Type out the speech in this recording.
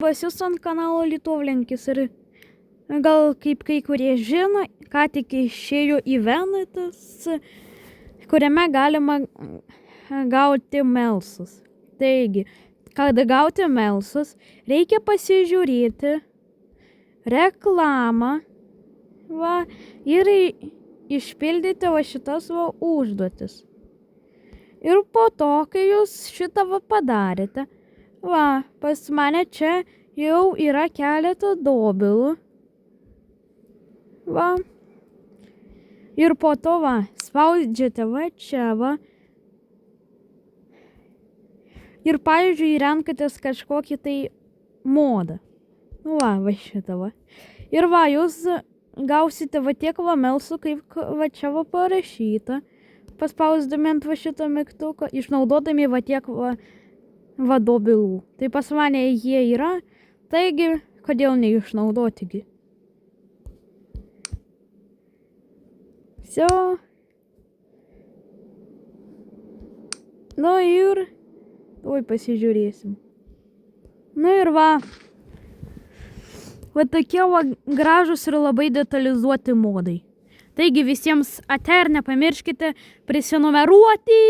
pas jūs ant kanalo Litovlenkis ir gal kaip kai kurie žino, ką tik išėjo eventas, kuriame galima gauti melsus. Taigi, kad gauti melsus, reikia pasižiūrėti reklamą ir išpildyti šitas užduotis. Ir po to, kai jūs šitą padarėte, pas mane čia jau yra keletą dobilų. Ir po to spaudžiate čia ir, pavyzdžiui, renkatės kažkokį tai modą. Šitą Ir jūs gausite tiek melsų, kaip čia parašyta, paspausdami ant šitą mygtuką, išnaudodami tiek dobilų. Tai pas mane jie yra, taigi, kodėl neišnaudotigi? Все. Ir pasižiūrėsim. Ir tokie gražūs ir labai detalizuoti modai. Taigi visiems ate ir nepamirškite prisinumeruoti.